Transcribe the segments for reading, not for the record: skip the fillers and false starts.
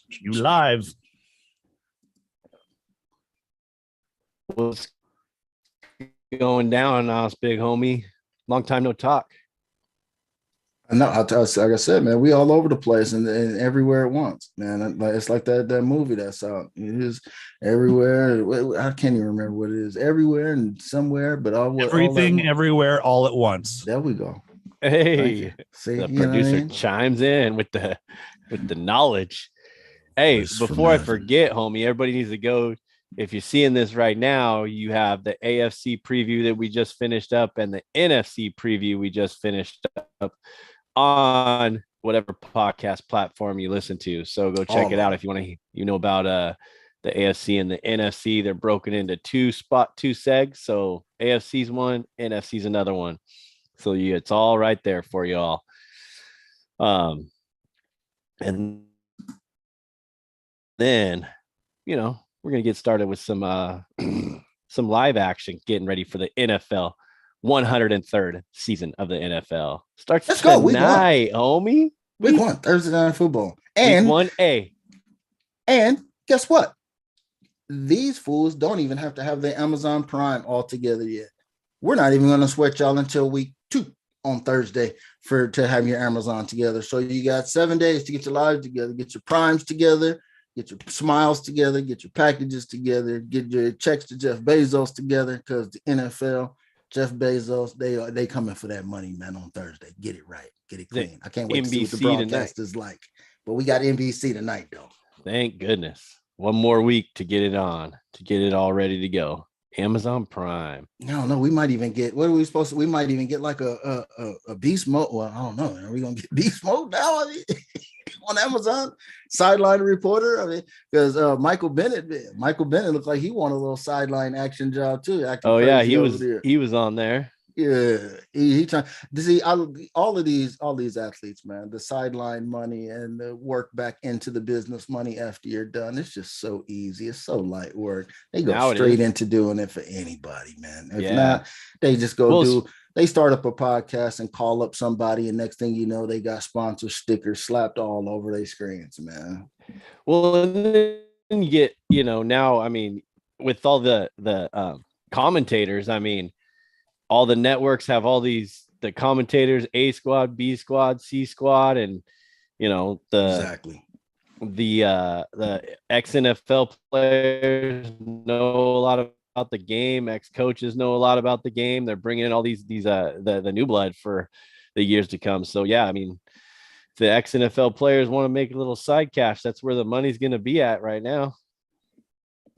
You live. What's going down, us big homie? Long time no talk. No, like I said, man, we all over the place and everywhere at once, man. It's like that movie that's out. It is everywhere. I can't even remember what it is. Everywhere and somewhere, but Everything, everywhere, all at once. There we go. Hey, see, the producer chimes in with the knowledge. Hey, before I forget, homie, everybody needs to go. If you're seeing this right now, you have the AFC preview that we just finished up and the NFC preview we just finished up on whatever podcast platform you listen to. So go check it out if you want to, know about the AFC and the NFC. They're broken into two segs. So AFC's one, NFC's another one. So it's all right there for you all. And then, we're going to get started with some live action, getting ready for the NFL 103rd season of the NFL. Starts tonight, homie. Week 1, Thursday Night Football. And Week 1A. And guess what? These fools don't even have to have their Amazon Prime all together yet. We're not even going to sweat y'all until week 2 on Thursday to have your Amazon together. So you got 7 days to get your lives together, get your primes together, get your smiles together, get your packages together, get your checks to Jeff Bezos together, because the NFL, Jeff Bezos, they coming for that money, man, on Thursday. Get it right. Get it clean. I can't wait to see what the broadcast is like. But we got NBC tonight, though. Thank goodness. One more week to get it on, to get it all ready to go. Amazon Prime. No, we might even get, what are we supposed to, we might even get like a beast mode. Well, I don't know. Are we going to get beast mode now on Amazon? Sideline reporter? Because Michael Bennett looked like he wanted a little sideline action job too. Oh yeah, he was on there. Yeah, he trying to see all these athletes, man. The sideline money and the work back into the business money after you're done. It's just so easy. It's so light work. They go straight into doing it for anybody, man. If not, they just go they start up a podcast and call up somebody, and next thing you know, they got sponsor stickers slapped all over their screens, man. Well, and then you get, now, I mean, with all the commentators, I mean, all the networks have all the commentators, A squad, B squad, C squad, and the ex NFL players know a lot about the game. Ex coaches know a lot about the game. They're bringing in all these the new blood for the years to come. So yeah, I mean, if the ex NFL players want to make a little side cash, that's where the money's going to be at right now.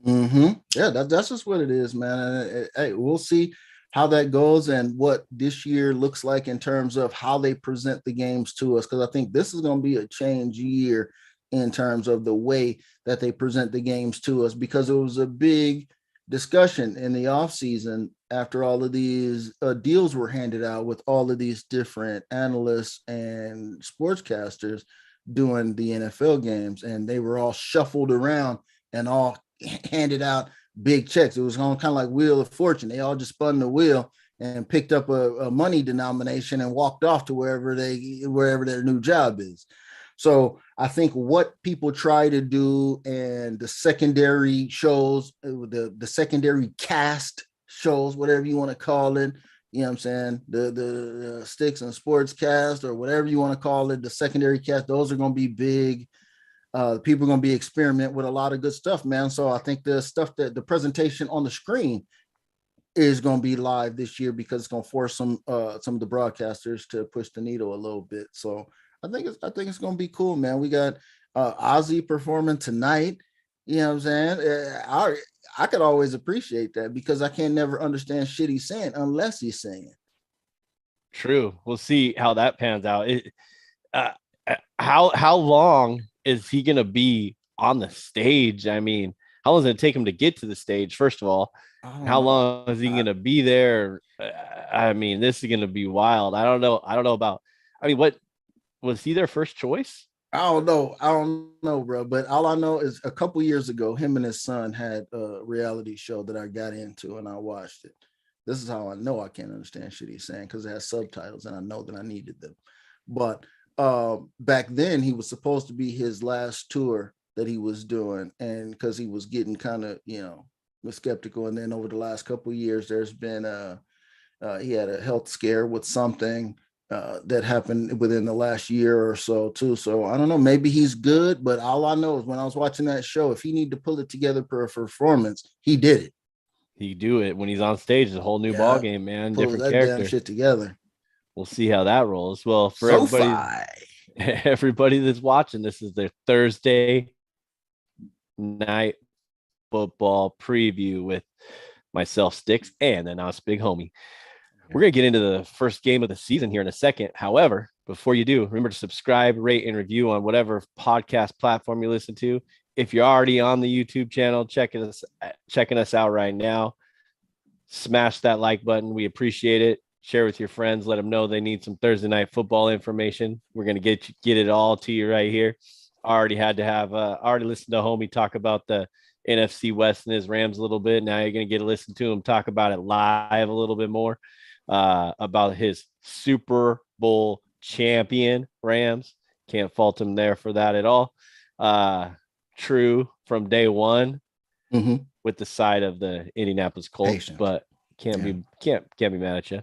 Yeah, that's just what it is, man. Hey, we'll see how that goes and what this year looks like in terms of how they present the games to us. Because I think this is going to be a change year in terms of the way that they present the games to us, because it was a big discussion in the offseason after all of these deals were handed out with all of these different analysts and sportscasters doing the NFL games, and they were all shuffled around and all handed out big checks. It was kind of like Wheel of Fortune. They all just spun the wheel and picked up a money denomination and walked off to wherever their new job is. So I think what people try to do, and the secondary shows, the secondary cast shows, whatever you want to call it, you know what I'm saying? The Stix and Sports cast, or whatever you want to call it, the secondary cast, those are going to be big. People are going to be experiment with a lot of good stuff, man. So I think the stuff that the presentation on the screen is going to be live this year, because it's going to force some of the broadcasters to push the needle a little bit. So I think it's going to be cool, man. We got Ozzy performing tonight. You know what I'm saying? I could always appreciate that, because I can't never understand shit he's saying unless he's saying. True. We'll see how that pans out. How long is he going to be on the stage? I mean, how long is it going to take him to get to the stage? First of all, how long is he going to be there? I mean, this is going to be wild. I don't know about, I mean, what was he their first choice? I don't know, bro. But all I know is a couple years ago, him and his son had a reality show that I got into, and I watched it. This is how I know I can't understand shit he's saying, because it has subtitles and I know that I needed them. But back then he was supposed to be his last tour that he was doing, and because he was getting kind of, was skeptical. And then over the last couple of years, there's been he had a health scare with something that happened within the last year or so too. So I don't know, maybe he's good, but all I know is when I was watching that show, if he needed to pull it together for a performance, he did it. He do it when he's on stage. It's a whole new ball game, man. Different that character. damn shit together. We'll see how that rolls. Well, for everybody that's watching, this is their Thursday night football preview with myself, Stix, and then us, big homie. We're going to get into the first game of the season here in a second. However, before you do, remember to subscribe, rate, and review on whatever podcast platform you listen to. If you're already on the YouTube channel, checking us out right now, smash that like button. We appreciate it. Share with your friends. Let them know they need some Thursday night football information. We're going to get it all to you right here. Already listened to homie talk about the NFC West and his Rams a little bit. Now you're going to get to listen to him talk about it live a little bit more, about his Super Bowl champion Rams. Can't fault him there for that at all. True from day one with the side of the Indianapolis Colts, patience. But can't be mad at you.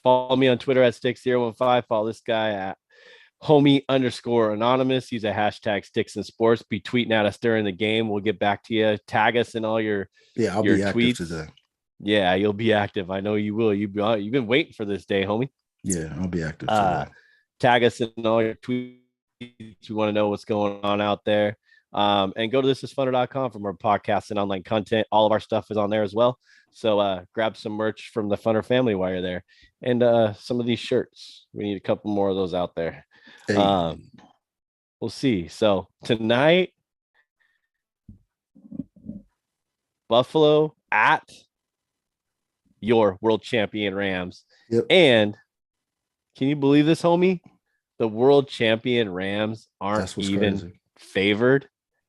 Follow me on Twitter at Stix015. Follow this guy at homie_anonymous. Use a hashtag Stix in Sports. Be tweeting at us during the game. We'll get back to you. Tag us in all your I'll your be tweets. Active today. Yeah, you'll be active. I know you will. You've been waiting for this day, homie. Yeah, I'll be active today. Tag us in all your tweets. We want to know what's going on out there. And go to thisisfunner.com for more podcasts and online content. All of our stuff is on there as well. So grab some merch from the Funner family while you're there. And some of these shirts. We need a couple more of those out there. Hey. We'll see. So tonight, Buffalo at your world champion Rams. Yep. And can you believe this, homie? The world champion Rams aren't even crazy. Favored.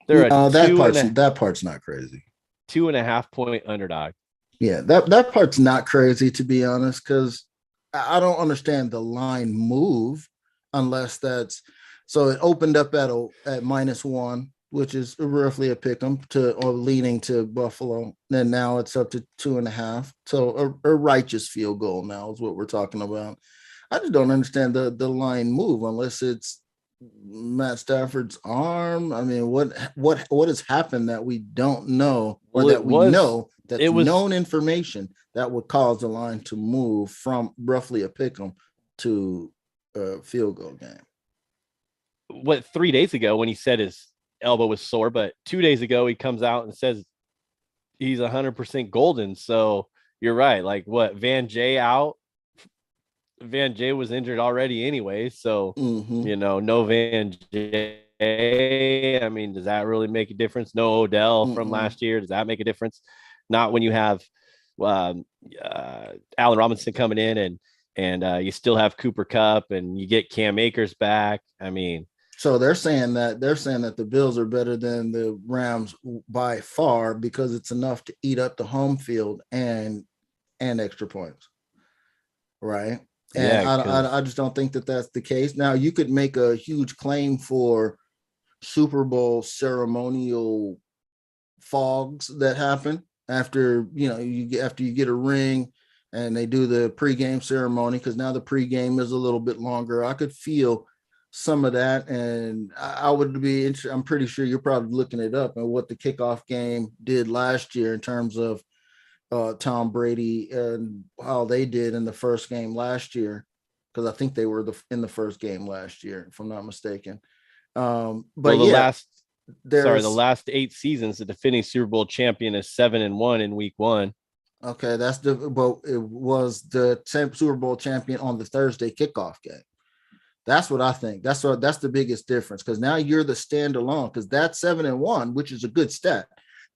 They're that part's not crazy. 2.5 point underdog. Yeah, that part's not crazy, to be honest, because I don't understand the line move unless that's so. It opened up at -1, which is roughly a pick 'em or leaning to Buffalo. Then now it's up to 2.5. So a righteous field goal now is what we're talking about. I just don't understand the line move unless it's Matt Stafford's arm. I mean, what has happened that we don't know, or that we know that's known information that would cause the line to move from roughly a pick 'em to a field goal game? What, 3 days ago when he said his elbow was sore, but 2 days ago he comes out and says he's 100% golden. So you're right. Like what, Van Jay out? Van Jay was injured already anyway, so no Van Jay. I mean, does that really make a difference? No Odell from last year. Does that make a difference? Not when you have Allen Robinson coming in and you still have Cooper Kupp and you get Cam Akers back. I mean, so they're saying that the Bills are better than the Rams by far because it's enough to eat up the home field and extra points, right? And I just don't think that that's the case. Now, you could make a huge claim for Super Bowl ceremonial fogs that happen after you get a ring and they do the pregame ceremony, because now the pregame is a little bit longer. I could feel some of that, and I would be interested. I'm pretty sure you're probably looking it up and what the kickoff game did last year in terms of Tom Brady and how they did in the first game last year, because I think they were in the first game last year, if I'm not mistaken. The last 8 seasons, the defending Super Bowl champion is 7-1 in week 1. Okay, but it was the Super Bowl champion on the Thursday kickoff game. That's what I think. That's the biggest difference, because now you're the standalone, because that's 7-1, which is a good stat.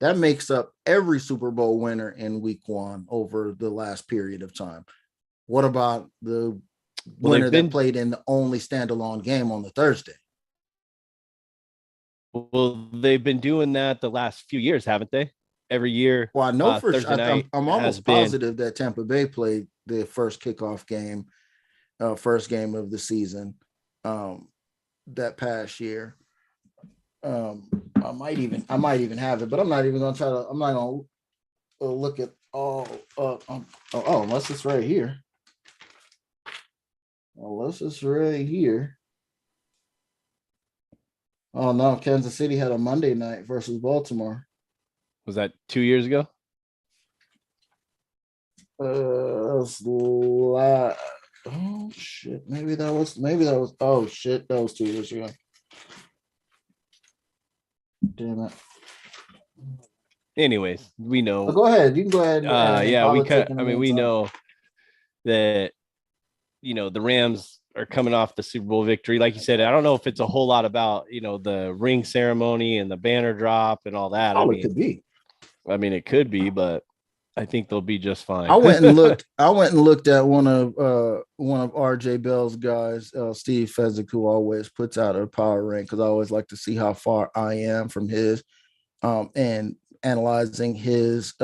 That makes up every Super Bowl winner in week 1 over the last period of time. What about the winner that played in the only standalone game on the Thursday? Well, they've been doing that the last few years, haven't they? Every year. Well, I know for sure. I'm almost positive that Tampa Bay played the first kickoff game, first game of the season. that past year. I might even have it, but I'm not even gonna try to. I'm not gonna look at all. Unless it's right here. Unless it's right here. Oh no, Kansas City had a Monday night versus Baltimore. Was that 2 years ago? Oh shit. Maybe that was oh shit, that was 2 years ago. Damn it. Anyways, we know. Go ahead. You can go ahead. We know that the Rams are coming off the Super Bowl victory. Like you said, I don't know if it's a whole lot about the ring ceremony and the banner drop and all that. It could be. I mean, it could be, but I think they'll be just fine. I went and looked at one of RJ Bell's guys, Steve Fezzik, who always puts out a power rank, because I always like to see how far I am from his, and analyzing his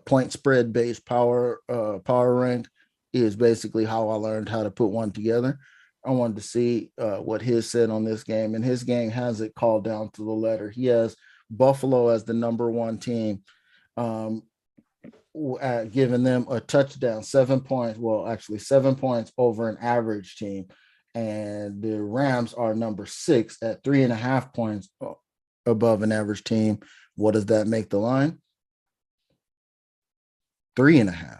point spread based power rank is basically how I learned how to put one together. I wanted to see what his said on this game, and his game has it called down to the letter. He has Buffalo as the number one team, giving them a touchdown, 7 points. Well, actually 7 points over an average team. And the Rams are number 6 at 3.5 points above an average team. What does that make the line? 3.5.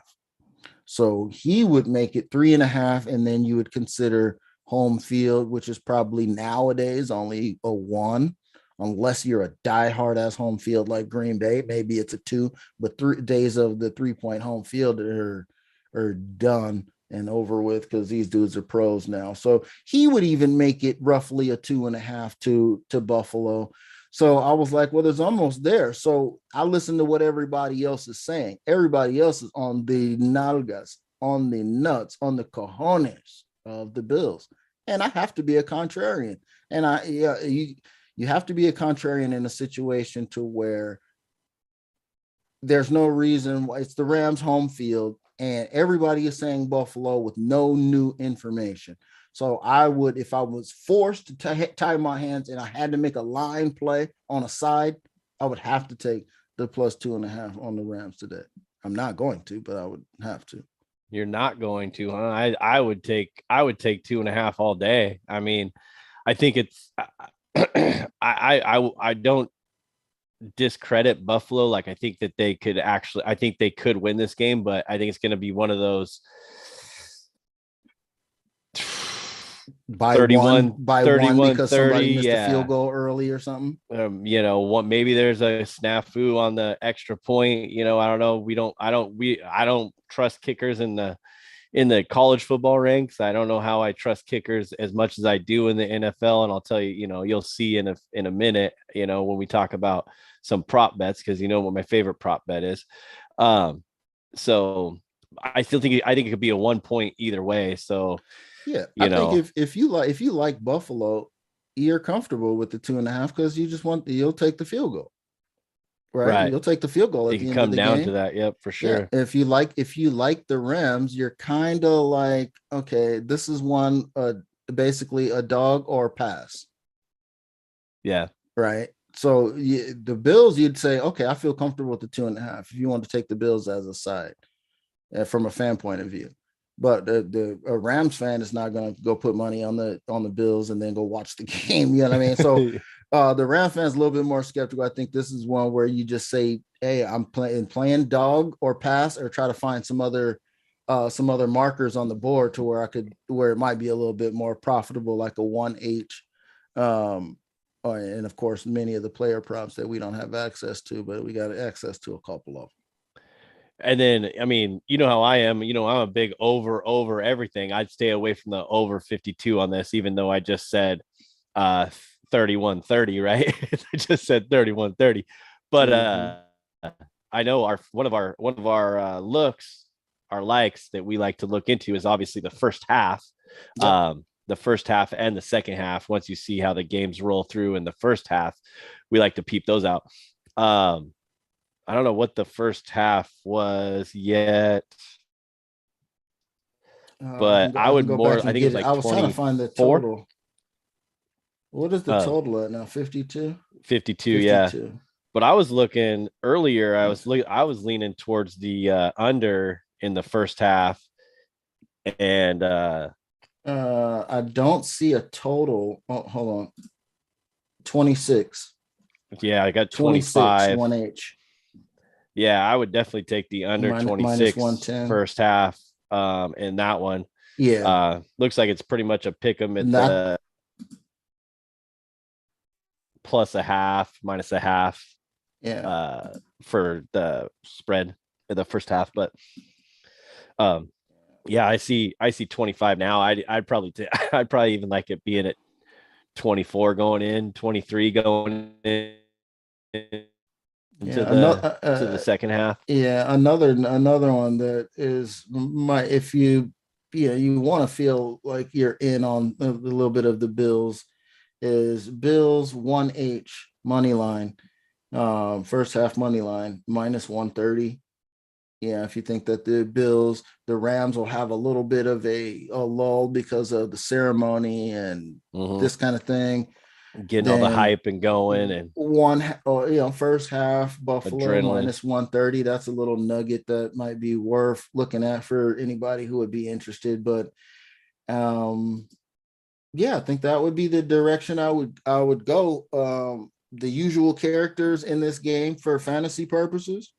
So he would make it 3.5, and then you would consider home field, which is probably nowadays only a 1, unless you're a diehard ass home field like Green Bay. Maybe it's a 2, but 3 days of the 3-point home field are done and over with, because these dudes are pros now. So he would even make it roughly a 2.5 to Buffalo. So I was like, well, it's almost there. So I listened to what everybody else is saying. Everybody else is on the nalgas, on the nuts, on the cojones of the Bills. And I have to be a contrarian. And you have to be a contrarian in a situation to where there's no reason why. It's the Rams home field, and everybody is saying Buffalo with no new information. So I would, if I was forced to tie my hands and I had to make a line play on a side, I would have to take the plus 2.5 on the Rams today. I'm not going to, but I would have to. You're not going to, huh? I would take 2.5 all day. I mean, I think it's I don't discredit Buffalo. Like, I think that they could win this game, but I think it's going to be one of those by 31 because 30, somebody missed a field goal early or something. Maybe there's a snafu on the extra point. I don't know. I don't trust kickers in the college football ranks. I don't know how I trust kickers as much as I do in the NFL. And I'll tell you, you'll see in a minute, when we talk about some prop bets, because what my favorite prop bet is. So I think it could be a 1 point either way. So yeah, I think if you like Buffalo, you're comfortable with the 2.5, because you'll take the field goal. Right. You'll take the field goal at the end of the game. It can come down to that. Yep, for sure. Yeah. If you like the Rams, you're kind of like, okay, this is one basically a dog or pass. Yeah. Right. So the Bills, you'd say, okay, I feel comfortable with the 2.5 if you want to take the Bills as a side from a fan point of view. But the Rams fan is not going to go put money on the Bills and then go watch the game. You know what I mean? So the Rams fans a little bit more skeptical. I think this is one where you just say, hey, I'm playing dog or pass, or try to find some other markers on the board to where it might be a little bit more profitable, like a 1H. And of course, many of the player props that we don't have access to, but we got access to a couple of them. And then, I mean, how I am, I'm a big over everything. I'd stay away from the over 52 on this, even though I just said 31-30, right? I just said 31-30. But I know one of our likes that we like to look into is obviously the first half. Yep. The first half and the second half. Once you see how the games roll through in the first half, we like to peep those out. I don't know what the first half was yet. but I would more. I think it was like I was trying to find the 24. total. What is the total at now? 52? 52, yeah. But I was looking earlier. I was leaning towards the under in the first half, and I don't see a total. Oh, hold on. 26. Yeah, I got 25. 1H. Yeah, I would definitely take the under 26 first half in that one. Yeah. Looks like it's pretty much a pick 'em at the plus a half, minus a half. Yeah. For the spread in the first half, but yeah, I see 25 now. I'd probably I'd probably even like it being at 24 going in, 23 going in into the second half. Yeah, another one that is if you want to feel like you're in on a little bit of the Bills is Bills 1H money line. First half money line minus 130. Yeah, if you think that the Rams will have a little bit of a lull because of the ceremony and this kind of thing, getting all the hype and going, and first half Buffalo adrenaline. Minus 130. That's a little nugget that might be worth looking at for anybody who would be interested. But yeah, I think that would be the direction I would go. The usual characters in this game for fantasy purposes.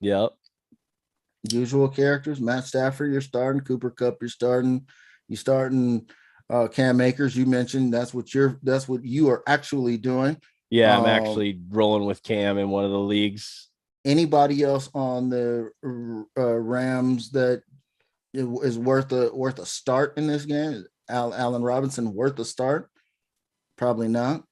Yep. Usual characters. Matt Stafford, you're starting. Cooper Kupp, you're starting. Cam Akers, you mentioned that's what you are actually doing. Yeah, I'm actually rolling with Cam in one of the leagues. Anybody else on the Rams that is worth a start in this game? Allen Robinson worth a start? Probably not.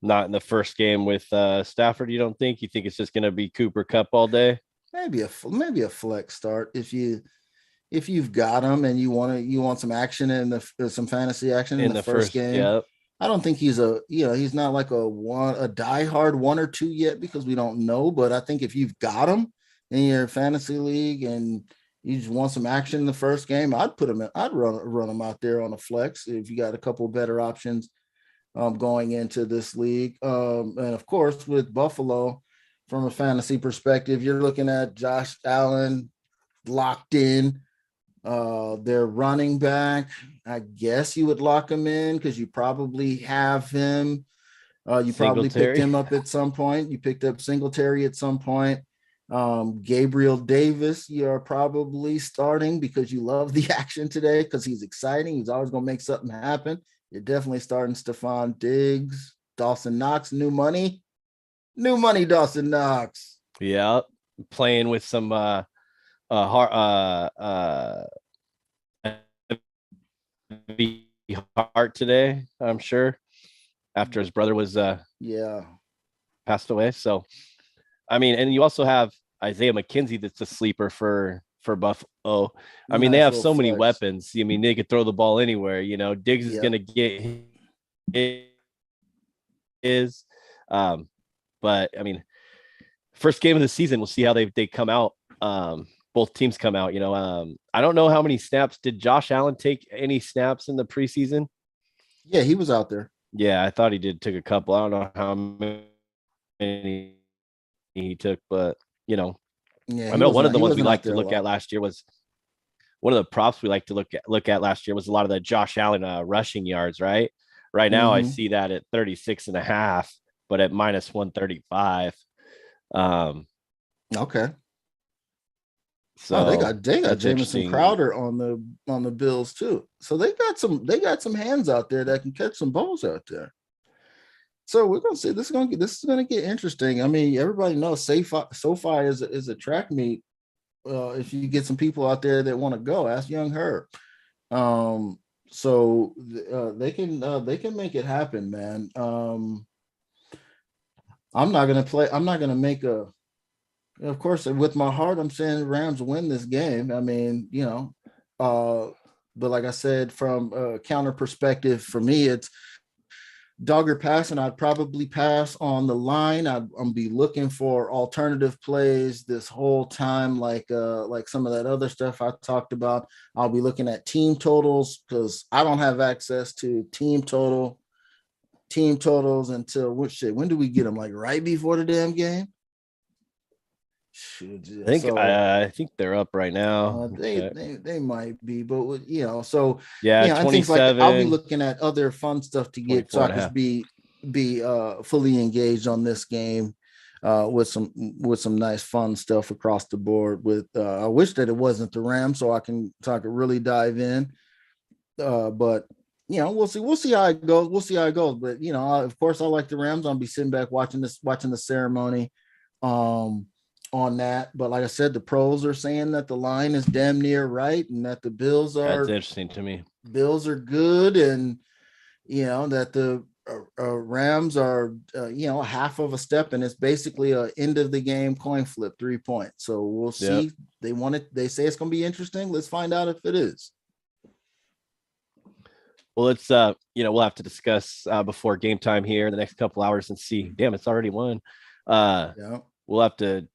Not in the first game with Stafford. You don't think? You think it's just going to be Cooper Kupp all day? Maybe a flex start if you've got him and you want some action some fantasy action in the first game. Yep. I don't think he's not like a diehard 1 or 2 yet because we don't know. But I think if you've got him in your fantasy league and you just want some action in the first game, I'd put him in. I'd run him out there on a flex if you got a couple better options going into this league. And of course, with Buffalo, from a fantasy perspective, you're looking at Josh Allen locked in. Their running back, I guess you would lock him in because you probably have him. You probably picked him up at some point. You picked up Singletary at some point. Gabriel Davis, you're probably starting because you love the action today because he's exciting. He's always going to make something happen. You're definitely starting Stephon Diggs, Dawson Knox, new money, Dawson Knox. Yeah, playing with some heart today, I'm sure, after his brother was passed away. So, I mean, and you also have Isaiah McKenzie that's a sleeper for Buffalo. I mean, they have so many weapons. I mean, they could throw the ball anywhere. Diggs is going to get his. But I mean, first game of the season, we'll see how they come out. Both teams come out. I don't know how many snaps did Josh Allen take any snaps in the preseason. Yeah, he was out there. Yeah, I thought he took a couple. I don't know how many he took, but I know one of the ones we like to look at last year was one of the props we like to look at last year was a lot of the Josh Allen rushing yards. Right now, I see that at 36.5, but at minus 135. Okay. So they got Jamison Crowder on the Bills too. So they got some hands out there that can catch some balls out there. So we're gonna see this is gonna get interesting. I mean, everybody knows SoFi is a track meet. If you get some people out there that want to go, ask Young Herb. So they can make it happen, man. I'm not gonna make a. Of course, with my heart, I'm saying Rams win this game. I mean, but like I said, from a counter perspective, for me, it's Dogger pass, and I'd probably pass on the line. I'm be looking for alternative plays this whole time, like some of that other stuff I talked about. I'll be looking at team totals because I don't have access to team totals until when do we get them? Like right before the damn game? I think they're up right now. They might be, but so and things like I'll be looking at other fun stuff to get so I can be fully engaged on this game with some nice fun stuff across the board. With I wish that it wasn't the Rams so I could really dive in, but we'll see how it goes. But of course I like the Rams. I'll be sitting back watching the ceremony on that. But like I said, the pros are saying that the line is damn near right and that the Bills are. That's interesting to me. Bills are good, and that the Rams are half of a step, and it's basically a end of the game coin flip 3 points. So we'll see. Yep. They say it's going to be interesting. Let's find out if it is. Well, let's we'll have to discuss before game time here in the next couple hours and see. Damn, it's already 1. We'll have to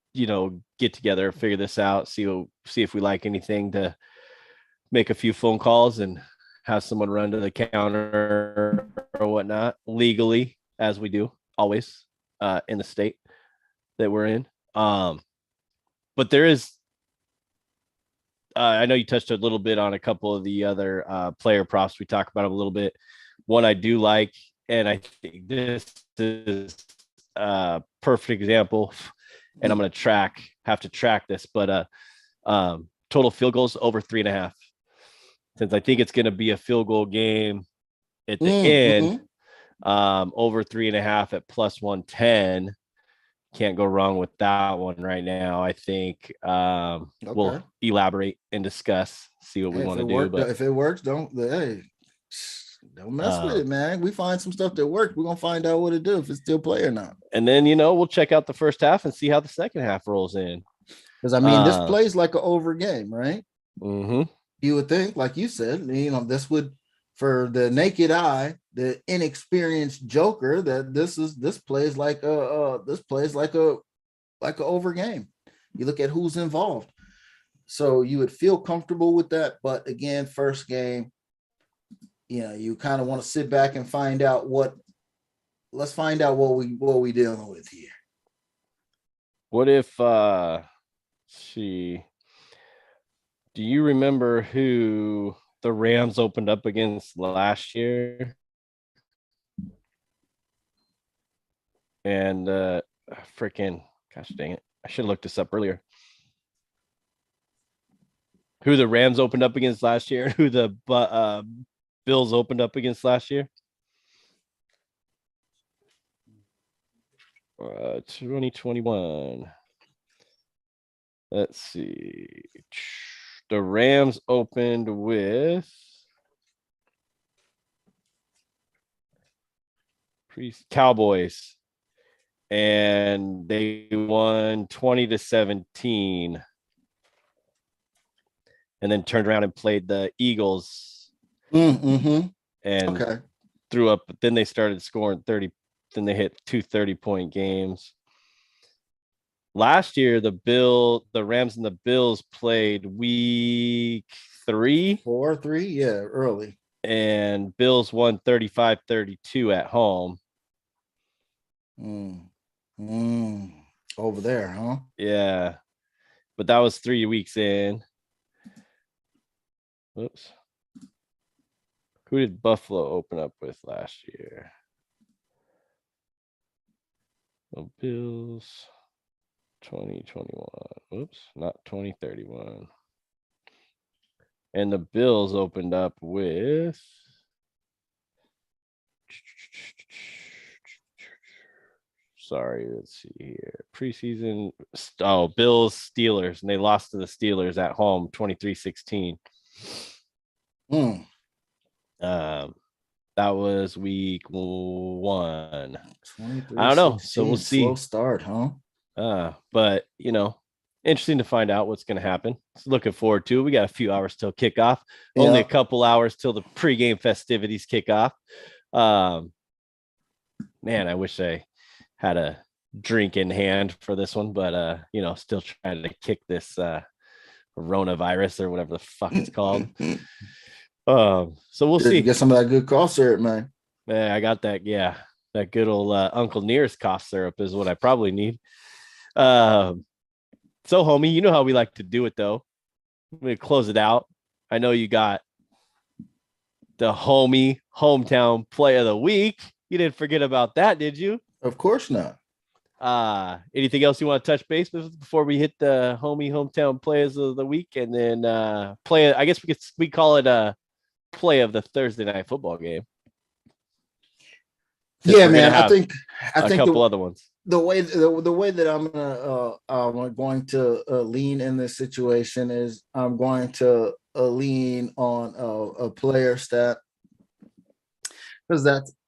get together, figure this out, see if we like anything, to make a few phone calls and have someone run to the counter or whatnot legally, as we do always in the state that we're in. But there is, I know you touched a little bit on a couple of the other player props. We talked about them a little bit. One I do like, and I think this is a perfect example, and I'm going to have to track this, but total field goals over 3.5. Since I think it's going to be a field goal game at the end, over 3.5 at plus 110. Can't go wrong with that one right now. I think we'll elaborate and discuss, see what we want to do. But if it works, don't mess with it, man. We find some stuff that works. We're gonna find out what to do if it's still play or not. And then we'll check out the first half and see how the second half rolls in. Because this plays like an over game, right? Mm-hmm. You would think, like you said, this would, for the naked eye, the inexperienced joker, that this plays like a over game. You look at who's involved, so you would feel comfortable with that. But again, first game, you kind of want to sit back and find out let's find out what we dealing with here. What if do you remember who the Rams opened up against last year? And gosh dang it, I should have looked this up earlier. Who the Rams opened up against last year, who the Bills opened up against last year? 2021. Let's see. The Rams opened with Cowboys, and they won 20-17, and then turned around and played the Eagles. Mm-hmm. And threw up. Then they started scoring 30. Then they hit 2 30-point games. Last year, the Rams and the Bills played week 3. 4-3, early. And Bills won 35-32 at home. Over there, huh? Yeah. But that was 3 weeks in. Whoops. Who did Buffalo open up with last year? The Bills 2021. Whoops, not 2031. And the Bills opened up with let's see here. Preseason. Bills Steelers, and they lost to the Steelers at home 23-16. That was week 1. I don't know. So we'll see. Slow start, huh? But interesting to find out what's going to happen. So looking forward to it. We got a few hours till kickoff. Only a couple hours till the pregame festivities kick off. Man, I wish I had a drink in hand for this one, but still trying to kick this coronavirus or whatever the fuck it's called. So we'll see. Get some of that good cough syrup, man. Man, I got that. Yeah, that good old Uncle Nearest cough syrup is what I probably need. So, homie, you know how we like to do it, though. I'm gonna close it out. I know you got the hometown play of the week. You didn't forget about that, did you? Of course not. Anything else you want to touch base with before we hit the hometown players of the week, and then play? I guess we call it a play of the Thursday night football game. Yeah, man. I think a couple other ones. The way that I'm going to lean in this situation is I'm going to lean on a player stat, because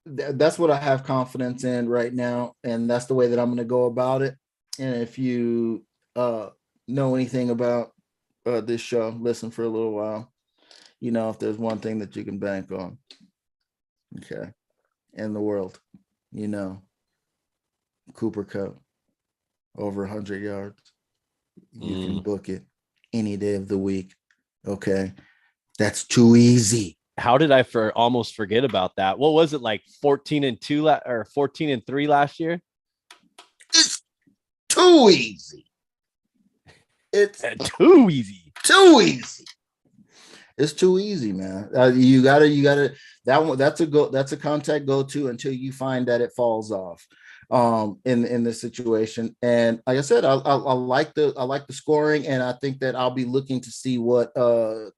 that's what I have confidence in right now, and that's the way that I'm going to go about it. And if you know anything about this show, listen for a little while. You know, if there's one thing that you can bank on, okay, in the world, you know, Cooper Kupp over 100 yards. You can book it any day of the week. Okay, that's too easy. How did I almost forget about that? What was it, like 14-2 or 14-3 last year? It's too easy. It's too easy. Too easy. It's too easy, man. You gotta that one. That's a contact go to until you find that it falls off. In this situation, and like I said, I like the scoring, and I think that I'll be looking to see what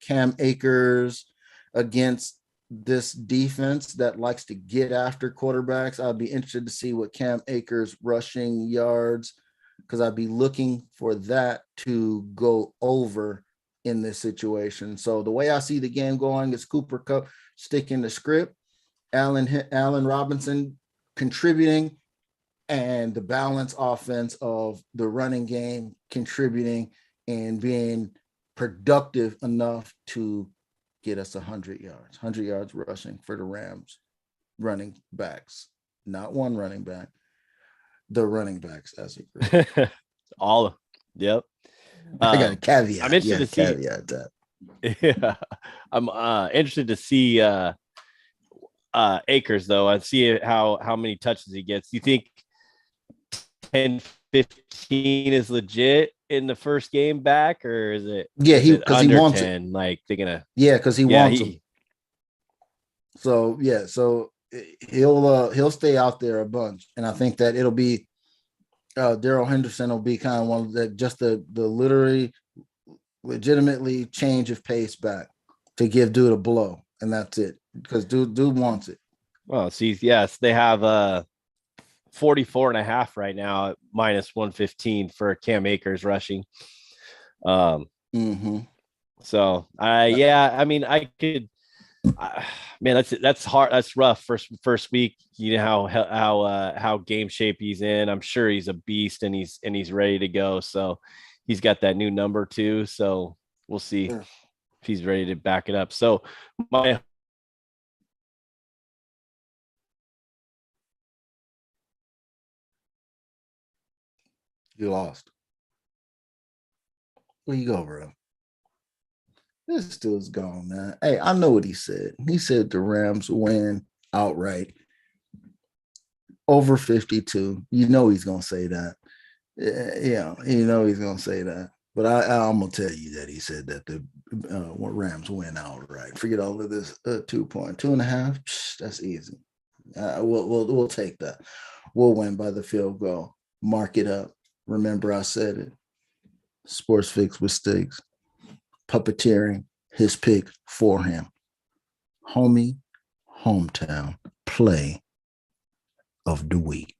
Cam Akers against this defense that likes to get after quarterbacks. I'd be interested to see what Cam Akers rushing yards, because I'd be looking for that to go over in this situation. So the way I see the game going is Cooper Kupp sticking the script, Allen Robinson contributing, and the balance offense of the running game contributing and being productive enough to get us 100 yards rushing for the Rams running backs, not one running back, the running backs as a group. Yep. I got a caveat. I'm interested to see that. Yeah, I'm interested to see Akers, though. I see how many touches he gets. Do you think 10-15 is legit in the first game back, or is it? Yeah, because he wants 10, it. Like they're gonna. Yeah, because he wants them. So he'll stay out there a bunch, and I think that it'll be Darrell Henderson will be kind of one of the legitimately change of pace back to give dude a blow, and that's it, because dude wants it. Well, see, yes, they have 44.5 right now at -115 for Cam Akers rushing. So I mean, I could, man, that's hard. That's rough. First week, you know how game shape he's in. I'm sure he's a beast, and he's ready to go. So he's got that new number too. So we'll see if he's ready to back it up. So You lost. Where you go, bro? This dude's gone, man. Hey, I know what he said. He said the Rams win outright over 52. You know he's gonna say that. Yeah, you know he's gonna say that. But I'm gonna tell you that he said that the Rams win outright. Forget all of this 2.5. That's easy. We'll take that. We'll win by the field goal. Mark it up. Remember, I said it. Sports Fix with Stix. Puppeteering his pick for him. Hometown play of the week.